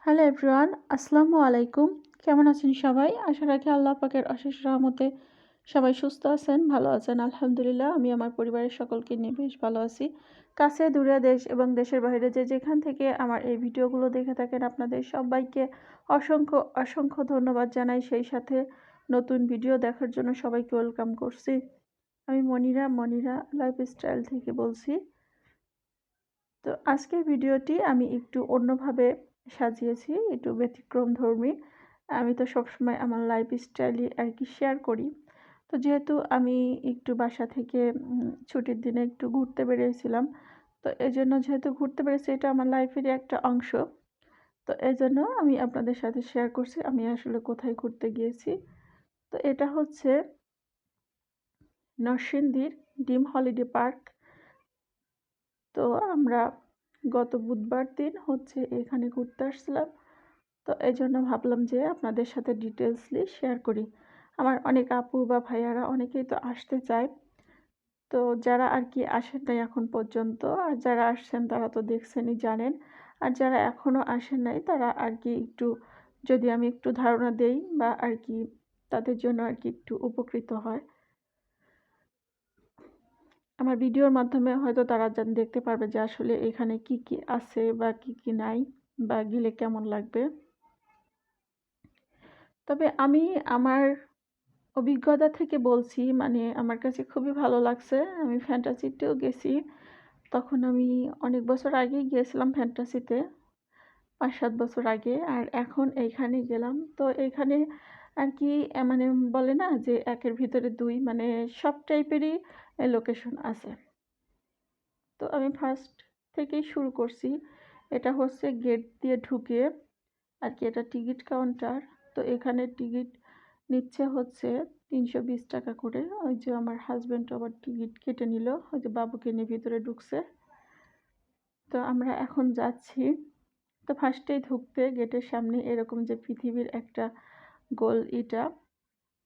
Hello everyone, আসসালামু আলাইকুম। কেমন আছেন সবাই? আশা রাখি আল্লাহ পাকের অশেষ রহমতে সবাই সুস্থ আছেন, ভালো আছেন। আলহামদুলিল্লাহ, আমি আমার পরিবারের সকলকে নিয়ে বেশ ভালো আছি। কাছে দূরে দেশ এবং দেশের বাইরে যে যেখান থেকে আমার এই ভিডিওগুলো দেখে থাকেন, আপনাদের সবাইকে অসংখ্য অসংখ্য ধন্যবাদ জানাই। সেই সাথে নতুন ভিডিও দেখার জন্য সবাইকে ওয়েলকাম করছি। আমি মনিরা লাইফস্টাইল থেকে বলছি। তো আজকের ভিডিওটি আমি একটু অন্যভাবে সাজিয়েছি, একটু ব্যতিক্রমধর্মী। আমি তো সবসময় আমার লাইফস্টাইলই আর কি শেয়ার করি। তো যেহেতু আমি একটু বাসা থেকে ছুটির দিনে একটু ঘুরতে বেরিয়েছিলাম, তো এজন্য যেহেতু ঘুরতে বেরিয়েছি, এটা আমার লাইফেরই একটা অংশ। তো এজন্য আমি আপনাদের সাথে শেয়ার করছি আমি আসলে কোথায় ঘুরতে গিয়েছি। তো এটা হচ্ছে নরসিংদীর ডিম হলিডে পার্ক। তো আমরা গত বুধবার দিন হচ্ছে এখানে ঘুরতে আসছিলাম। তো এই জন্য ভাবলাম যে আপনাদের সাথে ডিটেলসলি শেয়ার করি। আমার অনেক আপু বা ভাইয়ারা অনেকেই তো আসতে চায়। তো যারা আর কি আসেন নাই এখন পর্যন্ত, আর যারা আসছেন তারা তো দেখছেনই, জানেন। আর যারা এখনও আসেন নাই তারা আর কি একটু, যদি আমি একটু ধারণা দেই বা আর কি তাদের জন্য আর কি একটু উপকৃত হয়। আমার ভিডিওর মাধ্যমে হয়তো তারা দেখতে পারবে যে আসলে এখানে কি কি আছে বা কি কি নাই, বা গেলে কেমন লাগবে। তবে আমি আমার অভিজ্ঞতা থেকে বলছি, মানে আমার কাছে খুবই ভালো লাগছে। আমি ফ্যান্টাসিতেও গেছি। তখন আমি অনেক বছর আগেই গিয়েছিলাম ফ্যান্টাসিতে, ৫-৭ বছর আগে। আর এখন এইখানে গেলাম। তো এইখানে আর কি মানে বলে না যে একের ভিতরে দুই, মানে সব টাইপেরই লোকেশন আছে। তো আমি ফার্স্ট থেকেই শুরু করছি। এটা হচ্ছে গেট দিয়ে ঢুকে আর কি, এটা টিকিট কাউন্টার। তো এখানে টিকিট নিচ্ছে হচ্ছে ৩২০ টাকা করে। ওই যে আমার হাজব্যান্ড আবার টিকিট কেটে নিল, ওই যে বাবুকে নিয়ে ভিতরে ঢুকছে। তো আমরা এখন যাচ্ছি। তো ফার্স্টেই ঢুকতে গেটের সামনে এরকম যে পৃথিবীর একটা গোল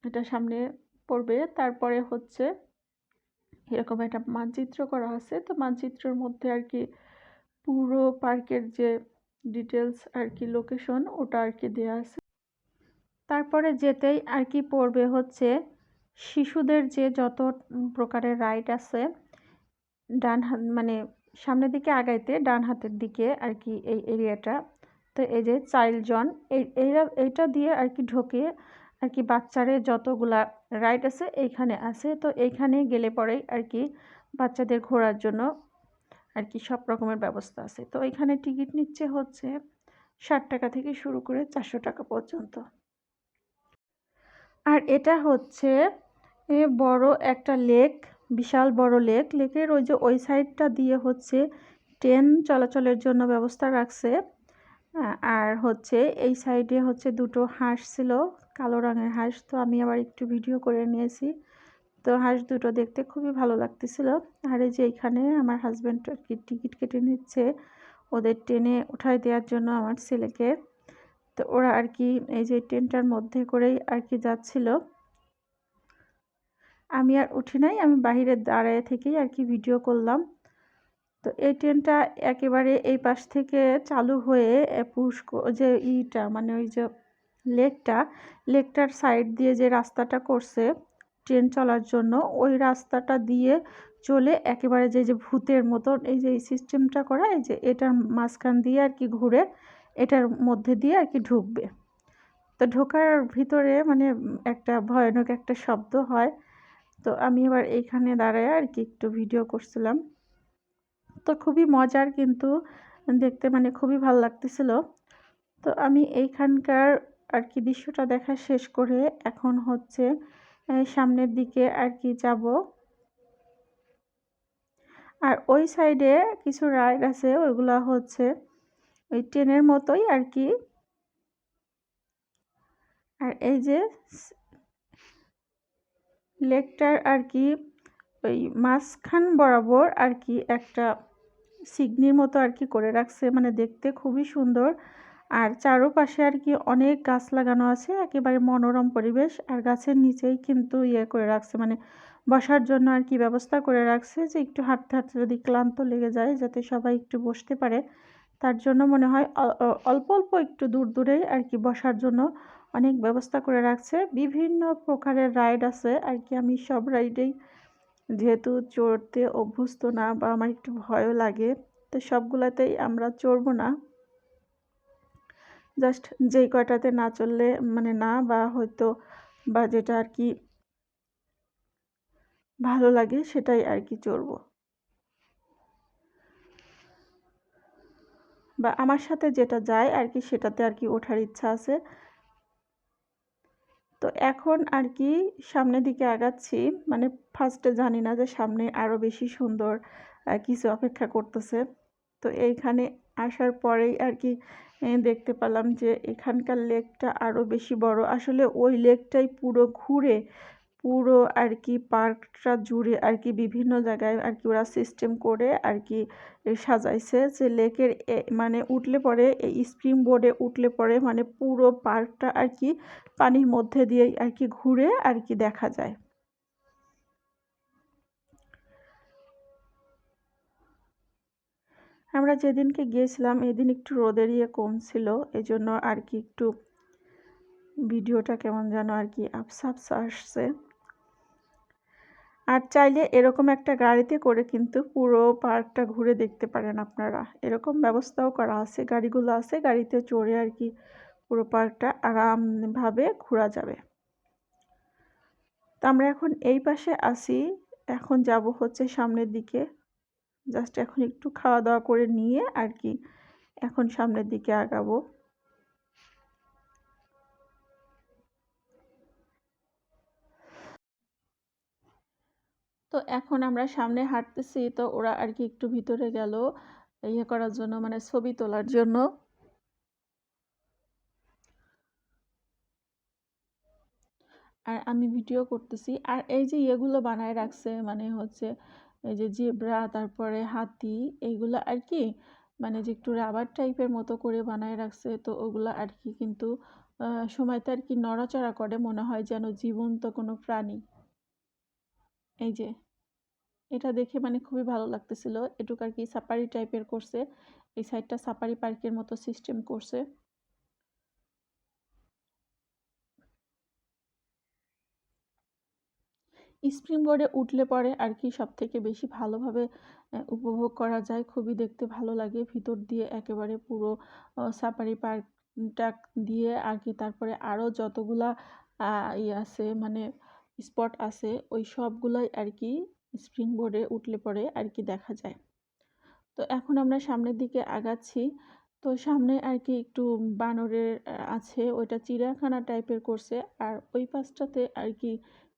এটা সামনে পড়বে। তারপরে হচ্ছে এরকম একটা মানচিত্র করা আছে। তো মানচিত্রের মধ্যে আর কি পুরো পার্কের যে ডিটেলস আর কি, লোকেশন ওটা আর কি দেওয়া আছে। তারপরে যেতেই আর কি পড়বে হচ্ছে শিশুদের যে যত প্রকারের রাইড আছে, ডান হাত মানে সামনের দিকে আগাইতে ডান হাতের দিকে আর কি এই এরিয়াটা। তো এই যে চাইল্ড জোন, এইটা দিয়ে আর কি ঢোকে আর কি বাচ্চাদের যতগুলা রাইড আছে এইখানে আছে। তো এইখানে গেলে পরেই আর কি বাচ্চাদের ঘোরার জন্য আর কি সব রকমের ব্যবস্থা আছে। তো এখানে টিকিট নিচ্ছে হচ্ছে ৬০ টাকা থেকে শুরু করে ৪০০ টাকা পর্যন্ত। আর এটা হচ্ছে বড় একটা লেক, বিশাল বড় লেক। লেকের ওই যে ওই সাইডটা দিয়ে হচ্ছে ট্রেন চলাচলের জন্য ব্যবস্থা রাখছে। আর হচ্ছে এই সাইডে হচ্ছে দুটো হাঁস ছিল, কালো রঙের হাঁস। তো আমি আবার একটু ভিডিও করে নিয়েছি। তো হাঁস দুটো দেখতে খুবই ভালো লাগতেছিল। আর এই যে এখানে আমার হাজব্যান্ড আর কি টিকিট কেটে নিচ্ছে ওদের ট্রেনে উঠাই দেওয়ার জন্য আমার ছেলেকে। তো ওরা আর কি এই যে ট্রেনটার মধ্যে করেই আর কি যাচ্ছিল। আমি আর উঠি নাই, আমি বাহিরে দাঁড়ায় থেকেই আর কি ভিডিও করলাম। তো এই ট্রেনটা একেবারে এই পাশ থেকে চালু হয়ে যে মানে ওই যে লেকটার সাইড দিয়ে যে রাস্তাটা করছে ট্রেন চলার জন্য, ওই রাস্তাটা দিয়ে চলে একেবারে যে ভূতের মতন এই যে এই সিস্টেমটা করা, এই যে এটার মাঝখান দিয়ে আর কি ঘুরে এটার মধ্যে দিয়ে আর কি ঢুকবে। তো ঢোকার ভিতরে মানে একটা ভয়ানক একটা শব্দ হয়। তো আমি এবার এইখানে দাঁড়ায় আর কি একটু ভিডিও করছিলাম। তো খুবই মজার, কিন্তু দেখতে মানে খুবই ভালো লাগতেছিল। তো আমি এইখানকার আর কি দৃশ্যটা দেখা শেষ করে এখন হচ্ছে সামনের দিকে আর কি যাব। আর ওই সাইডে কিছু রাইড আছে, ওইগুলা হচ্ছে ওই ট্রেনের মতোই আর কি। আর এই যে লেকটার আর কি ওই মাঝখান বরাবর আর কি একটা সিগনির মতো আর কি করে রাখছে, মানে দেখতে খুবই সুন্দর। আর চারোপাশে আর কি অনেক গাছ লাগানো আছে, একেবারে মনোরম পরিবেশ। আর গাছের নিচেই কিন্তু করে রাখছে, মানে বসার জন্য আর কি ব্যবস্থা করে রাখছে, যে একটু হাঁটতে হাঁটতে যদি ক্লান্ত লেগে যায় যাতে সবাই একটু বসতে পারে। তার জন্য মনে হয় অল্প অল্প একটু দূর দূরেই আর কি বসার জন্য অনেক ব্যবস্থা করে রাখছে। বিভিন্ন প্রকারের রাইড আছে আর কি। আমি সব রাইডেই যেহেতু চড়তে অভ্যস্ত না বা আমার একটু ভয়ও লাগে, তো সবগুলাতেই আমরা চড়বো না। জাস্ট যেই কয়টাতে না চললে মানে না বা হয়তো বা যেটা আর কি ভালো লাগে সেটাই আর কি চড়বো, বা আমার সাথে যেটা যায় আর কি সেটাতে আর কি ওঠার ইচ্ছা আছে। তো এখন আর কি সামনের দিকে আগাচ্ছি। মানে ফার্স্টে জানি না যে সামনে আরও বেশি সুন্দর কিছু অপেক্ষা করতেছে। তো এইখানে আসার পরেই আর কি দেখতে পেলাম যে এখানকার লেকটা আরও বেশি বড়। আসলে ওই লেকটাই পুরো ঘুরে পুরো আর কি পার্কটা জুড়ে আর কি বিভিন্ন জায়গায় আর কি ওরা সিস্টেম করে আর কি সাজাইছে যে লেকের মানে উঠলে পরে এই স্প্রিং বোর্ডে উঠলে পরে মানে পুরো পার্কটা আর কি পানির মধ্যে দিয়ে আর কি ঘুরে আর কি দেখা যায়। আমরা যেদিনকে গিয়েছিলাম এদিন একটু রোদের কম ছিল, এই জন্য আর কি একটু ভিডিওটা কেমন যেন আর কি আবছা আবছা আসছে। আর চাইলে এরকম একটা গাড়িতে করে কিন্তু পুরো পার্কটা ঘুরে দেখতে পারেন আপনারা। এরকম ব্যবস্থাও করা আছে, গাড়িগুলো আছে, গাড়িতে চড়ে আর কি পুরো পার্কটা আরামভাবে ঘোরা যাবে। তো আমরা এখন এই পাশে আছি, এখন যাব হচ্ছে সামনের দিকে। জাস্ট এখন একটু খাওয়া দাওয়া করে নিয়ে আর কি এখন সামনের দিকে আগাবো। তো এখন আমরা সামনে হাঁটতেছি, তো ওরা আর কি একটু ভিতরে গেল করার জন্য, মানে ছবি তোলার জন্য। আর আমি ভিডিও করতেছি। আর এই যে ইয়েগুলো বানায় রাখছে মানে হচ্ছে এই যে জেব্রা, তারপরে হাতি, এইগুলো আর কি মানে যে একটু রাবার টাইপের মতো করে বানায় রাখছে। তো ওগুলো আর কি কিন্তু সময়তে আর কি নড়াচড়া করে, মনে হয় যেন জীবন্ত কোনো প্রাণী। এই যে এটা দেখে মানে খুবই ভালো লাগতেছিল। এটুক আর কি সাফারি টাইপের করছে, এই সাইডটা সাফারি পার্কের মতো সিস্টেম করছে। স্প্রিং বোর্ডে উঠলে পরে আর কি সব থেকে বেশি ভালোভাবে উপভোগ করা যায়, খুবই দেখতে ভালো লাগে। ভিতর দিয়ে একেবারে পুরো সাফারি পার্কটা দিয়ে আর কি তারপরে আরও যতগুলা আছে মানে স্পট আছে ওই সবগুলাই আর কি স্প্রিং বোর্ডে উঠলে পরে আর কি দেখা যায়। তো এখন আমরা সামনের দিকে আগাচ্ছি। তো সামনে আর কি একটু বানরের আছে, ওইটা চিড়িয়াখানা টাইপের করছে। আর ওই পাশটাতে আর কি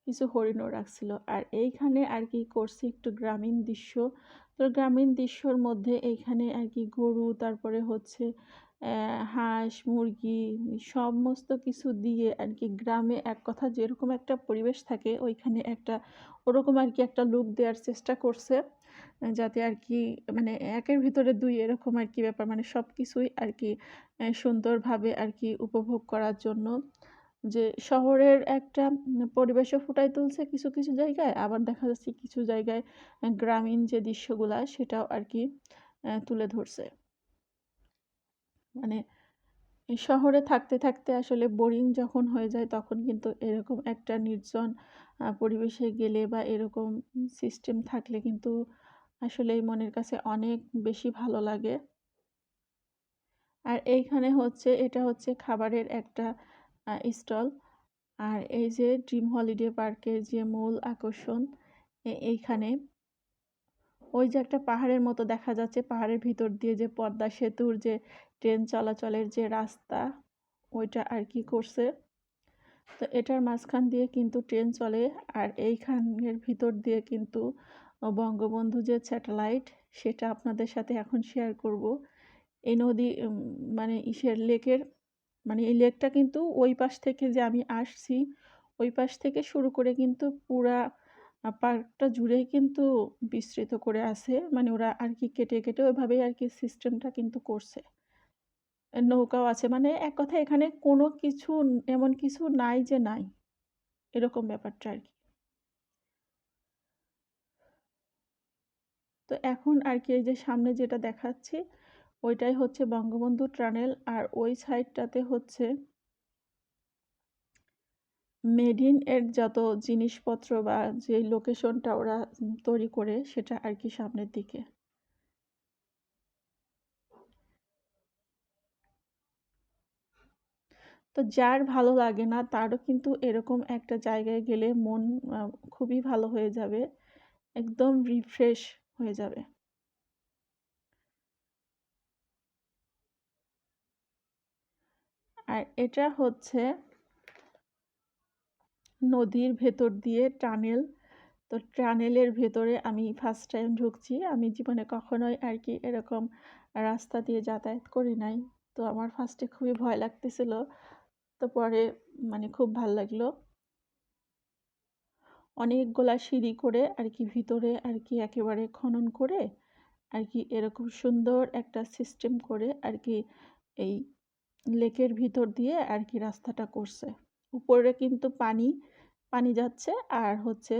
কিছু হরিণও রাখছিল। আর এইখানে আর কি করছে একটু গ্রামীণ দৃশ্য। তো গ্রামীণ দৃশ্যর মধ্যে এইখানে আর কি গরু, তারপরে হচ্ছে হাঁস মুরগি সমস্ত কিছু দিয়ে আর কি গ্রামে এক কথা যেরকম একটা পরিবেশ থাকে ওইখানে একটা ওরকম আর কি একটা লুক দেওয়ার চেষ্টা করছে, যাতে আর কি মানে একের ভিতরে দুই এরকম আর কি ব্যাপার, মানে সব কিছুই আর কি সুন্দরভাবে আর কি উপভোগ করার জন্য। যে শহরের একটা পরিবেশও ফুটাই তুলছে কিছু কিছু জায়গায়, আবার দেখা যাচ্ছে কিছু জায়গায় গ্রামীণ যে দৃশ্যগুলা সেটাও আর কি তুলে ধরছে। মানে এই শহরে থাকতে থাকতে আসলে বোরিং যখন হয়ে যায় তখন কিন্তু এরকম একটা নির্জন পরিবেশে গেলে বা এরকম সিস্টেম থাকলে কিন্তু আসলেই মনের কাছে অনেক বেশি ভালো লাগে। আর এইখানে হচ্ছে এটা হচ্ছে খাবারের একটা স্টল। আর এই যে ড্রিম হলিডে পার্কের যে মূল আকর্ষণ এইখানে ওই যে একটা পাহাড়ের মতো দেখা যাচ্ছে, পাহাড়ের ভিতর দিয়ে যে পদ্মা সেতুর যে ট্রেন চলাচলের যে রাস্তা ওইটা আর কি করছে। তো এটার মাঝখান দিয়ে কিন্তু ট্রেন চলে। আর এইখানের ভিতর দিয়ে কিন্তু বঙ্গবন্ধু যে স্যাটেলাইট সেটা আপনাদের সাথে এখন শেয়ার করব। এই নদী মানে ইসের লেকের মানে এই লেকটা কিন্তু ওই পাশ থেকে যে আমি আসছি ওই পাশ থেকে শুরু করে কিন্তু পুরা পার্কটা জুড়েই কিন্তু বিস্তৃত করে আছে, মানে ওরা আর কি কেটে কেটে ওইভাবেই আর কি সিস্টেমটা কিন্তু করছে। নৌকাও আছে, মানে এক কথায় এখানে কোনো কিছু এমন কিছু নাই যে নাই, এরকম ব্যাপারটা আর কি। তো এখন আর কি এই যে সামনে যেটা দেখাচ্ছি ওইটাই হচ্ছে বঙ্গবন্ধু টানেল, আর ওই সাইডটাতে হচ্ছে মেডিন এর যত জিনিসপত্র বা যে লোকেশনটা ওরা তৈরি করে সেটা আর কি সামনের দিকে। তো যার ভালো লাগে না তারও কিন্তু এরকম একটা জায়গায় গেলে মন খুবই ভালো হয়ে যাবে, একদম রিফ্রেশ হয়ে যাবে। আর এটা হচ্ছে নদীর ভেতর দিয়ে টানেল। তো টানেলের ভেতরে আমি ফার্স্ট টাইম ঢুকছি। আমি জীবনে কখনোই আর কি এরকম রাস্তা দিয়ে যাতায়াত করি নাই। তো আমার ফার্স্টে খুবই ভয় লাগতেছিল। তো পরে মানে খুব ভাল লাগলো। অনেকগুলা সিঁড়ি করে আর কি ভিতরে আর কি একেবারে খনন করে আর কি এরকম সুন্দর একটা সিস্টেম করে আর কি এই লেকের ভিতর দিয়ে আর কি রাস্তাটা করছে। উপরে কিন্তু পানি পানি যাচ্ছে, আর হচ্ছে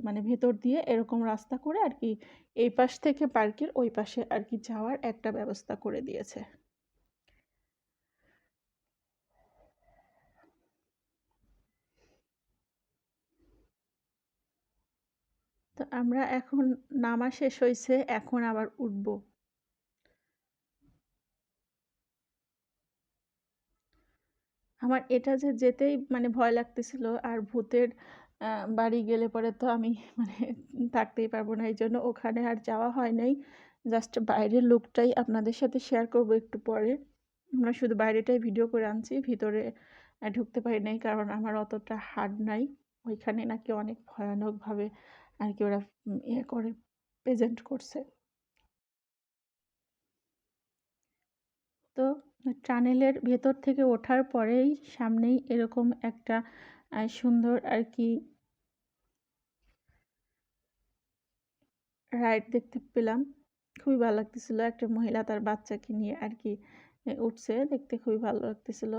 মানে ভেতর দিয়ে এরকম রাস্তা করে আর কি এই পাশ থেকে পার্কের ওই পাশে আর কি যাওয়ার একটা ব্যবস্থা করে দিয়েছে। তো আমরা এখন নামা শেষ হয়েছে, এখন আবার উঠবো। আমার এটা যে যেতেই মানে ভয় লাগতেছিল, আর ভূতের বাড়ি গেলে পরে তো আমি মানে থাকতেই পারবো না, এই জন্য ওখানে আর যাওয়া হয় নাই। জাস্ট বাইরের লুকটাই আপনাদের সাথে শেয়ার করব একটু পরে। আমরা শুধু বাইরেটাই ভিডিও করে আনছি, ভিতরে ঢুকতে পারি নাই কারণ আমার অতটা হাড় নাই। ওইখানে নাকি অনেক ভয়ানকভাবে আর কি ওরা ইয়ে করে প্রেজেন্ট করছে। তো টানেলের ভেতর থেকে ওঠার পরেই সামনেই এরকম একটা সুন্দর আর কি রাইড দেখতে পেলাম। খুবই ভালো লাগতেছিল, একটা মহিলা তার বাচ্চাকে নিয়ে আর কি উঠছে, দেখতে খুবই ভালো লাগতেছিল।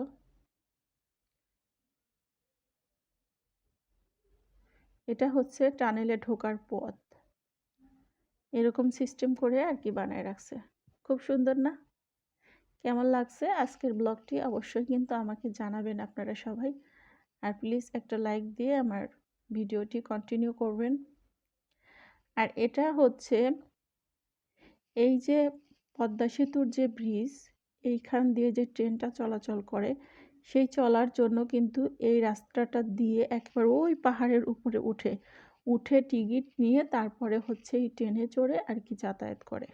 এটা হচ্ছে টানেলে ঢোকার পথ, এরকম সিস্টেম করে আর কি বানায় রাখছে। খুব সুন্দর না? কেমন লাগছে আজকের ব্লগটি অবশ্যই কিন্তু আমাকে জানাবেন আপনারা সবাই। আর প্লিজ একটা লাইক দিয়ে আমার ভিডিওটি কন্টিনিউ করবেন। আর এটা হচ্ছে এই যে পদ্মা সেতুর যে ব্রিজ, এইখান দিয়ে যে ট্রেনটা চলাচল করে, সেই চলার জন্য কিন্তু এই রাস্তাটা দিয়ে একবার ওই পাহাড়ের উপরে উঠে উঠে টিকিট নিয়ে তারপরে হচ্ছে এই ট্রেনে চড়ে আর কি যাতায়াত করে।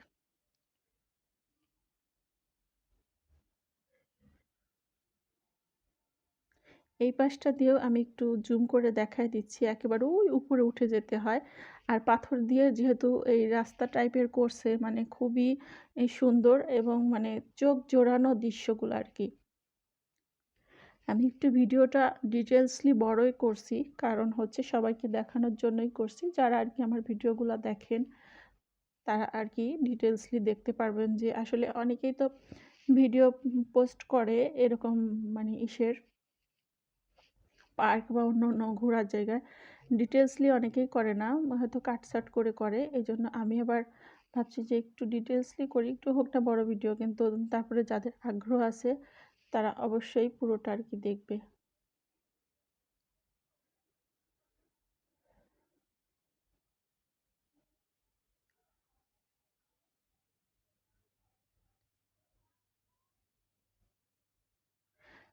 এই পাশটা দিয়েও আমি একটু জুম করে দেখায় দিচ্ছি, একেবারে ওই উপরে উঠে যেতে হয়। আর পাথর দিয়ে যেহেতু এই রাস্তা টাইপের করছে, মানে খুবই সুন্দর এবং মানে চোখ জোড়ানো দৃশ্যগুলো আর কি। আমি একটু ভিডিওটা ডিটেলসলি বড়ই করছি, কারণ হচ্ছে সবাইকে দেখানোর জন্যই করছি। যারা আর কি আমার ভিডিওগুলো দেখেন তারা আর কি ডিটেলসলি দেখতে পারবেন যে আসলে অনেকেই তো ভিডিও পোস্ট করে এরকম মানে ইসের পার্ক বা অন্য অন্য ঘোরার জায়গায়, ডিটেলসলি অনেকেই করে না, হয়তো কাটসাট করে করে। এই জন্য আমি আবার ভাবছি যে একটু ডিটেলসলি করি, একটু হোক না বড় ভিডিও, কিন্তু তারপরে যাদের আগ্রহ আছে তারা অবশ্যই পুরোটা আর কি দেখবে।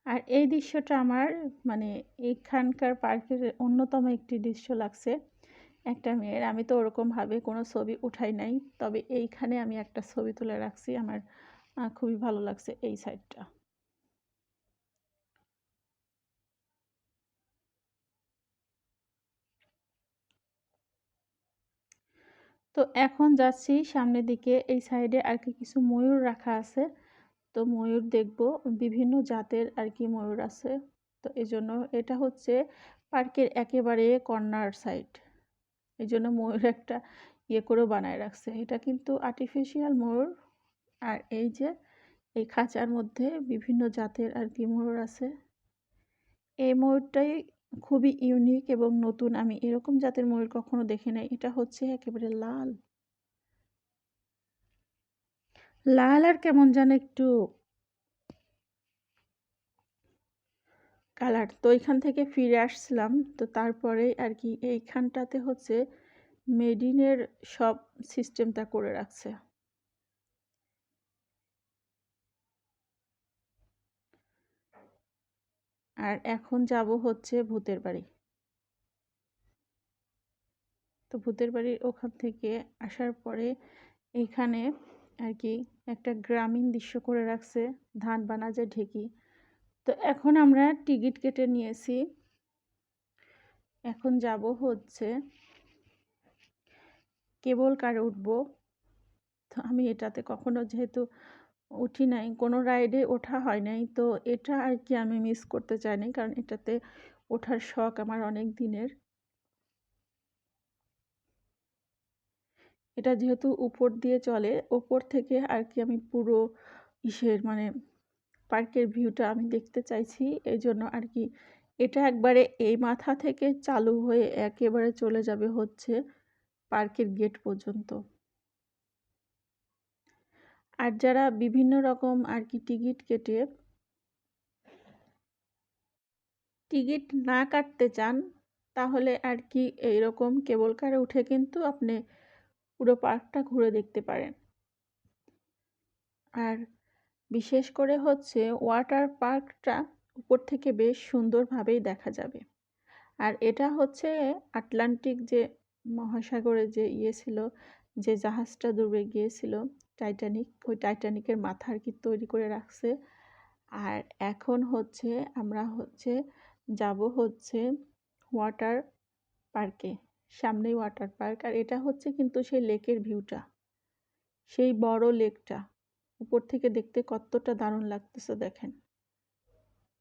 আর এই দৃশ্যটা আমার মানে এখানকার পার্কের অন্যতম একটি দৃশ্য লাগছে। একটা মেয়ের, আমি তো ওরকমভাবে কোনো ছবি উঠাই নাই, তবে এইখানে আমি একটা ছবি তুলে রাখছি। আমার খুবই ভালো লাগছে এই সাইডটা। তো এখন যাচ্ছি সামনের দিকে, এই সাইডে আর কি কিছু ময়ূর রাখা আছে। তো ময়ূর দেখব, বিভিন্ন জাতের আর কি ময়ূর আছে। তো এই জন্য এটা হচ্ছে পার্কের একেবারে কর্নার সাইড, এই জন্য ময়ূর একটা ইয়ে করেও বানায় রাখছে। এটা কিন্তু আর্টিফিশিয়াল ময়ূর। আর এই যে এই খাঁচার মধ্যে বিভিন্ন জাতের আর কি ময়ূর আছে। এই ময়ূরটাই খুবই ইউনিক এবং নতুন, আমি এরকম জাতের ময়ূর কখনো দেখি নাই। এটা হচ্ছে একেবারে লাল লাল আর কেমন যেন একটু কালার। তো এখান থেকে ফিরে আসছিলাম, তো তারপরে আর কি এইখানটাতে হচ্ছে মেডিনের সব সিস্টেমটা করে রাখছে। আর এখন যাব হচ্ছে ভূতের বাড়ি। তো ভূতের বাড়ির ওখান থেকে আসার পরে এইখানে আর কি একটা গ্রামীণ দৃশ্য করে রাখছে, ধান বানা যে ঢেকি। তো এখন আমরা টিকিট কেটে নিয়েছি, এখন যাব হচ্ছে কেবল কারে উঠবো। তো আমি এটাতে কখনো যেহেতু উঠি নাই, কোনো রাইডে ওঠা হয় নাই, তো এটা আর কি আমি মিস করতে চাইনি, কারণ এটাতে ওঠার শখ আমার অনেক দিনের। এটা যেহেতু উপর দিয়ে চলে, ওপর থেকে আর কি আমি পুরো ইসের মানে পার্কের ভিউটা আমি দেখতে চাইছি। এই জন্য আর কি এটা একবারে এই মাথা থেকে চালু হয়ে একেবারে চলে যাবে হচ্ছে পার্কের গেট পর্যন্ত। আর যারা বিভিন্ন রকম আর কি টিকিট না কাটতে চান, তাহলে আর কি এইরকম কেবল কারে উঠে কিন্তু আপনি পুরো পার্কটা ঘুরে দেখতে পারেন। আর বিশেষ করে হচ্ছে ওয়াটার পার্কটা উপর থেকে বেশ সুন্দরভাবেই দেখা যাবে। আর এটা হচ্ছে আটলান্টিক যে মহাসাগরে যে ছিল, যে জাহাজটা ডুবে গিয়েছিল টাইটানিক, ওই টাইটানিকের মাথা আর কি তৈরি করে রাখছে। আর এখন হচ্ছে আমরা হচ্ছে যাব হচ্ছে ওয়াটার পার্কে, সামনেই ওয়াটার পার্ক। আর এটা হচ্ছে কিন্তু সেই লেকের ভিউটা, সেই বড় লেকটা উপর থেকে দেখতে কতটা দারুণ লাগতেছে দেখেন।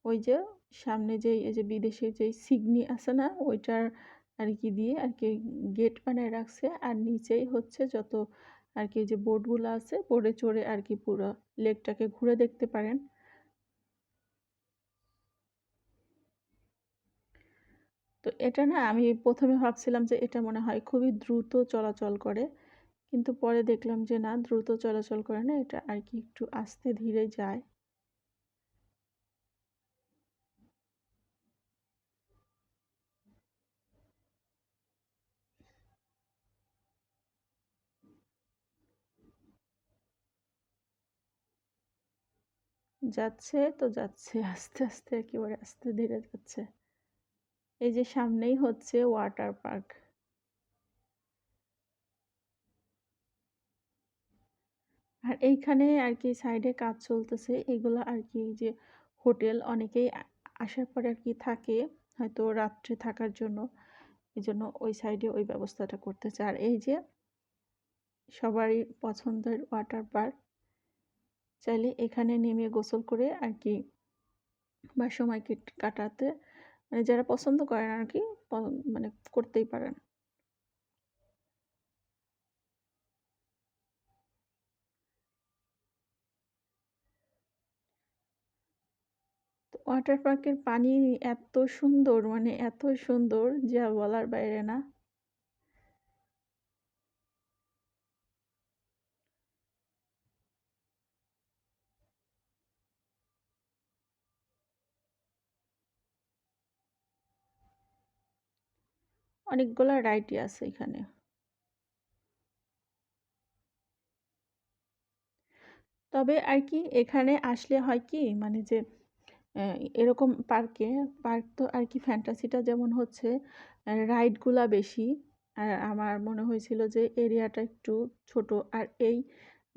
ওই যে সামনে যে এই যে বিদেশে যে সিগনি আছে না, ওইটার আর কি দিয়ে আর কি গেট বানায় রাখছে। আর নিচেই হচ্ছে যত আর কি যে বোটগুলো আছে, বোটে চড়ে আর কি পুরো লেকটাকে ঘুরে দেখতে পারেন। তো এটা না, আমি প্রথমে ভাবছিলাম যে এটা মনে হয় খুবই দ্রুত চলাচল করে, কিন্তু পরে দেখলাম যে না, দ্রুত চলাচল করে না, এটা আর কি একটু আস্তে ধীরে যায়। যাচ্ছে তো যাচ্ছে আস্তে আস্তে, একেবারে আস্তে ধীরে যাচ্ছে। এই যে সামনেই হচ্ছে ওয়াটার পার্ক। আর এইখানে আর কি সাইডে কাজ চলতেছে, এগুলো আর কি যে হোটেল, অনেকেই আসার পরে আর কি থাকে হয়তো রাত্রে থাকার জন্য, এই জন্য ওই সাইডে ওই ব্যবস্থাটা করতেছে। আর এই যে সবারই পছন্দের ওয়াটার পার্ক, চাইলে এখানে নেমে গোসল করে আর কি বা সময় কাটাতে, মানে যারা পছন্দ করেন আর কি মানে করতেই পারেন। তো ওয়াটার পার্কের পানি এত সুন্দর, মানে এত সুন্দর যা বলার বাইরে না। অনেকগুলা রাইডই আছে এখানে। তবে আর কি এখানে আসলে হয় কি, মানে যে এরকম পার্ক তো আর কি ফ্যান্টাসিটা যেমন হচ্ছে রাইডগুলা বেশি। আর আমার মনে হয়েছিল যে এরিয়াটা একটু ছোট। আর এই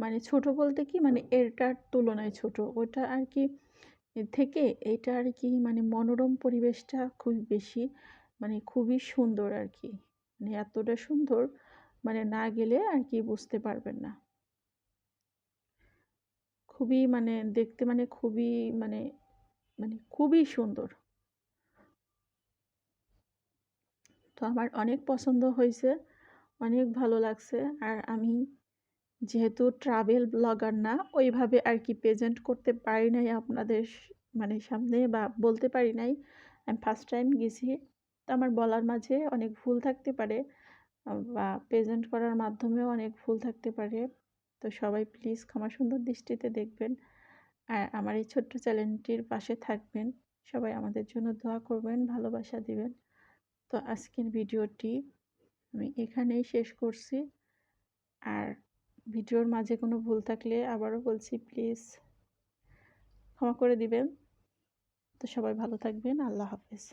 মানে ছোট বলতে কি, মানে এটার তুলনায় ছোট, ওটা আর কি থেকে এটা আর কি মানে মনোরম পরিবেশটা খুব বেশি, মানে খুবই সুন্দর আর কি। মানে এতটা সুন্দর, মানে না গেলে আর কি বুঝতে পারবেন না। খুবই মানে দেখতে মানে খুবই মানে মানে খুবই সুন্দর। তো আমার অনেক পছন্দ হয়েছে, অনেক ভালো লাগছে। আর আমি যেহেতু ট্রাভেল ব্লগার না, ওইভাবে আর কি প্রেজেন্ট করতে পারি নাই আপনাদের মানে সামনে, বা বলতে পারি নাই। আমি ফার্স্ট টাইম গেছি, তো আমার বলার মাঝে অনেক ভুল থাকতে পারে, বা প্রেজেন্ট করার মাধ্যমেও অনেক ভুল থাকতে পারে। তো সবাই প্লিজ ক্ষমা সুন্দর দৃষ্টিতে দেখবেন। আর আমার এই ছোট্ট চ্যানেলটির পাশে থাকবেন। সবাই আমাদের জন্য দোয়া করবেন, ভালোবাসা দিবেন। তো আজকের ভিডিওটি আমি এখানেই শেষ করছি। আর ভিডিওর মাঝে কোনো ভুল থাকলে আবারও বলছি প্লিজ ক্ষমা করে দিবেন। তো সবাই ভালো থাকবেন। আল্লাহ হাফেজ।